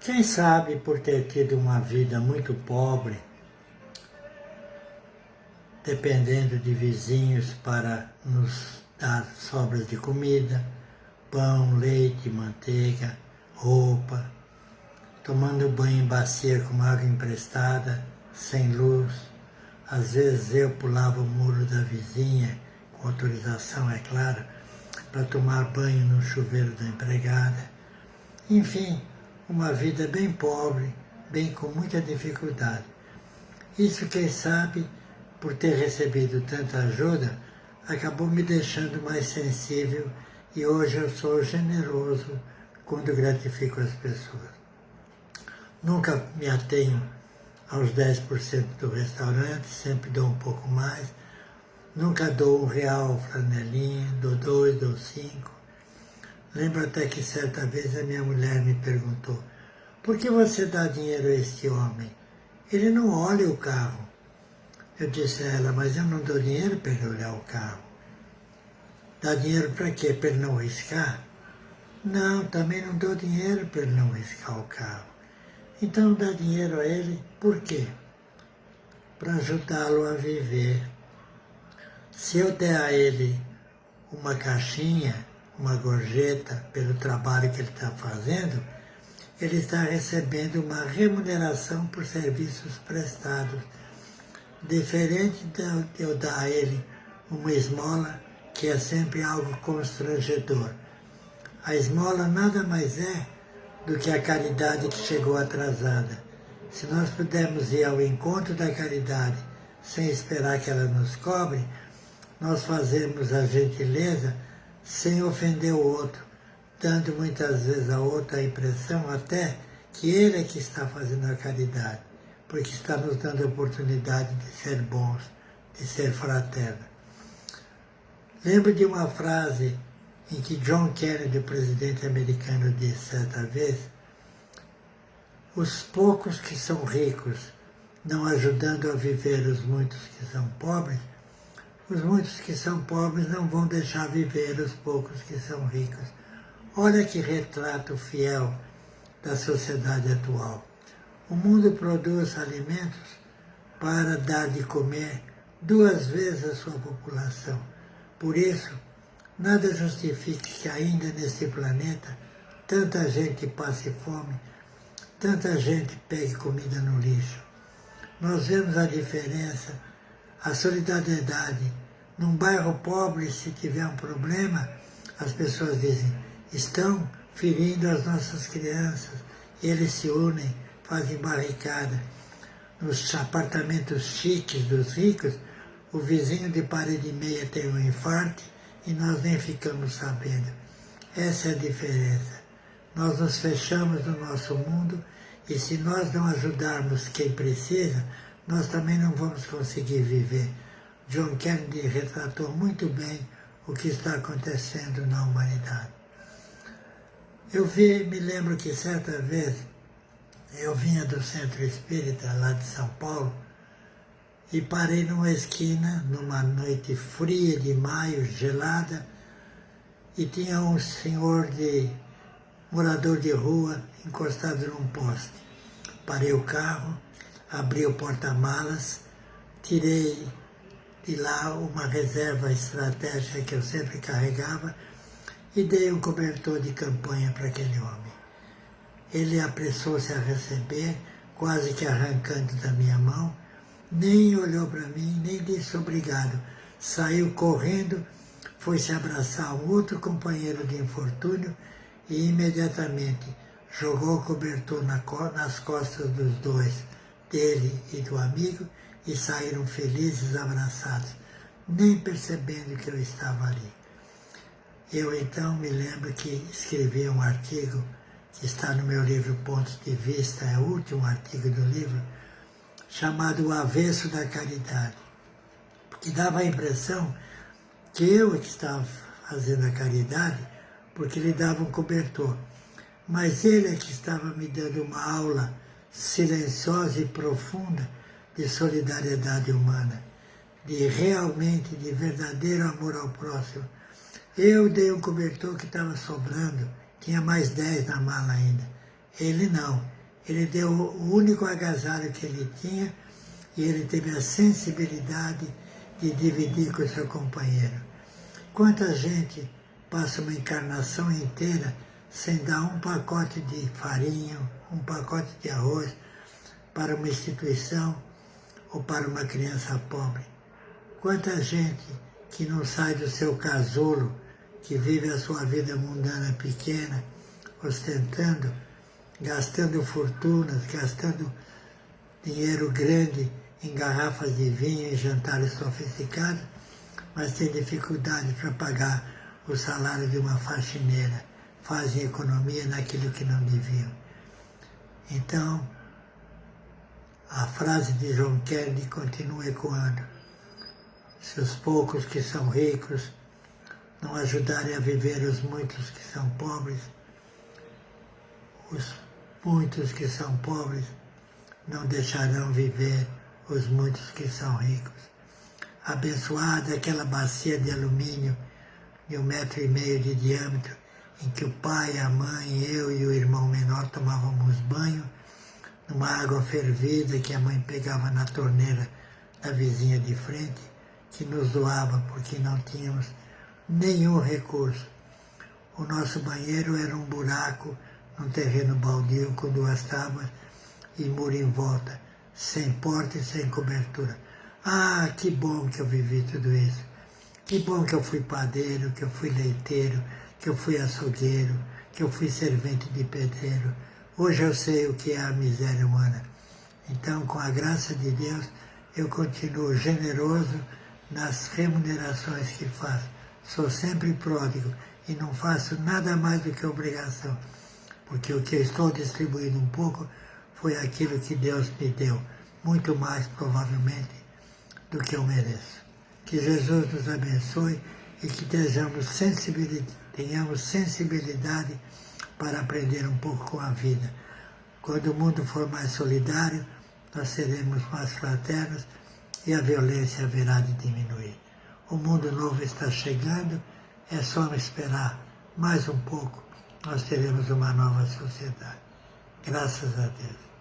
Quem sabe por ter tido uma vida muito pobre, dependendo de vizinhos para nos dar sobras de comida, pão, leite, manteiga, roupa, tomando banho em bacia com água emprestada, sem luz. Às vezes eu pulava o muro da vizinha, com autorização, é claro, para tomar banho no chuveiro da empregada. Enfim, uma vida bem pobre, bem com muita dificuldade. Isso, quem sabe, por ter recebido tanta ajuda, acabou me deixando mais sensível e hoje eu sou generoso quando gratifico as pessoas. Nunca me atenho aos 10% do restaurante, sempre dou um pouco mais. Nunca dou R$1 ao flanelinha, dou 2, dou 5. Lembro até que certa vez a minha mulher me perguntou: por que você dá dinheiro a este homem? Ele não olha o carro. Eu disse a ela: mas eu não dou dinheiro para ele olhar o carro. Dá dinheiro para quê? Para ele não riscar? Não, também não dou dinheiro para ele não riscar o carro. Então dá dinheiro a ele, por quê? Para ajudá-lo a viver. Se eu der a ele uma caixinha, uma gorjeta pelo trabalho que ele está fazendo, ele está recebendo uma remuneração por serviços prestados, diferente de eu dar a ele uma esmola, que é sempre algo constrangedor. A esmola nada mais é do que a caridade que chegou atrasada. Se nós pudermos ir ao encontro da caridade sem esperar que ela nos cobre, nós fazemos a gentileza sem ofender o outro, dando muitas vezes ao outro a impressão até que ele é que está fazendo a caridade, porque está nos dando a oportunidade de ser bons, de ser fraternos. Lembro de uma frase em que John Kennedy, o presidente americano, disse certa vez: os poucos que são ricos não ajudando a viver os muitos que são pobres, os muitos que são pobres não vão deixar viver os poucos que são ricos. Olha que retrato fiel da sociedade atual. O mundo produz alimentos para dar de comer 2 vezes a sua população. Por isso, nada justifica que ainda nesse planeta tanta gente passe fome, tanta gente pegue comida no lixo. Nós vemos a diferença, a solidariedade. Num bairro pobre, se tiver um problema, as pessoas dizem: estão ferindo as nossas crianças. Eles se unem, fazem barricada. Nos apartamentos chiques dos ricos, o vizinho de parede e meia tem um infarto e nós nem ficamos sabendo. Essa é a diferença. Nós nos fechamos no nosso mundo e se nós não ajudarmos quem precisa, nós também não vamos conseguir viver. John Kennedy retratou muito bem o que está acontecendo na humanidade. Me lembro que certa vez eu vinha do Centro Espírita lá de São Paulo e parei numa esquina, numa noite fria de maio, gelada, e tinha um senhor morador de rua encostado num poste. Parei o carro, abri o porta-malas, tirei de lá uma reserva estratégica que eu sempre carregava e dei um cobertor de campanha para aquele homem. Ele apressou-se a receber, quase que arrancando da minha mão, nem olhou para mim, nem disse obrigado. Saiu correndo, foi se abraçar a um outro companheiro de infortúnio e imediatamente jogou o cobertor nas costas dos dois, dele e do amigo, e saíram felizes, abraçados, nem percebendo que eu estava ali. Eu então me lembro que escrevi um artigo que está no meu livro Pontos de Vista, é o último artigo do livro, chamado O Avesso da Caridade, porque dava a impressão que eu é que estava fazendo a caridade porque lhe dava um cobertor, mas ele é que estava me dando uma aula silenciosa e profunda de solidariedade humana, de verdadeiro amor ao próximo. Eu dei um cobertor que estava sobrando, tinha mais 10 na mala ainda. Ele não, Ele deu o único agasalho que ele tinha e ele teve a sensibilidade de dividir com o seu companheiro. Quanta gente passa uma encarnação inteira sem dar um pacote de farinha, um pacote de arroz para uma instituição ou para uma criança pobre. Quanta gente que não sai do seu casulo, que vive a sua vida mundana pequena, ostentando, gastando fortunas, gastando dinheiro grande em garrafas de vinho e jantares sofisticados, mas tem dificuldade para pagar o salário de uma faxineira, fazem economia naquilo que não deviam. Então, a frase de John Kennedy continua ecoando. Se os poucos que são ricos não ajudarem a viver os muitos que são pobres, os muitos que são pobres não deixarão viver os muitos que são ricos. Abençoada aquela bacia de alumínio de 1,5 metro de diâmetro, em que o pai, a mãe, eu e o irmão menor tomávamos banho, numa água fervida que a mãe pegava na torneira da vizinha de frente, que nos doava porque não tínhamos nenhum recurso. O nosso banheiro era um buraco num terreno baldio com 2 tábuas e muro em volta, sem porta e sem cobertura. Ah, que bom que eu vivi tudo isso. Que bom que eu fui padeiro, que eu fui leiteiro, que eu fui açougueiro, que eu fui servente de pedreiro. Hoje eu sei o que é a miséria humana. Então, com a graça de Deus, eu continuo generoso nas remunerações que faço. Sou sempre pródigo e não faço nada mais do que obrigação, porque o que eu estou distribuindo um pouco foi aquilo que Deus me deu, muito mais provavelmente do que eu mereço. Que Jesus nos abençoe e que tenhamos sensibilidade para aprender um pouco com a vida. Quando o mundo for mais solidário, nós seremos mais fraternos e a violência haverá de diminuir. O mundo novo está chegando, é só esperar mais um pouco, nós teremos uma nova sociedade. Graças a Deus.